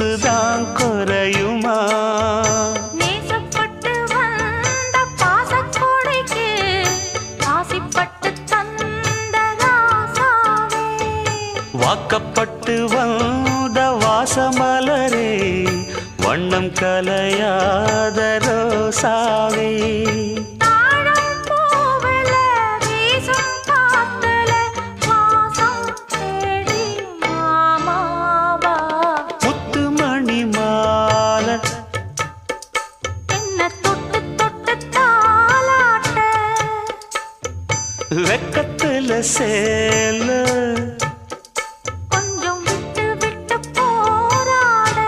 கொலுசுதான் குறையுமா? நேசப்பட்டு வந்த பாசக்கோடைக்கு ஆசிப்பட்டு தந்த ராசாவே, வாக்கப்பட்டு வந்த வாசமலரே, வண்ணம் கலையாத ரோசாவே. தாழம் பூவுல வீசும் காத்துல வாசம் தேடி மாமாவா, முத்துமணி மாலை என்ன தொட்டு தொட்டு தாலாட்ட, வெக்கத்துல சேல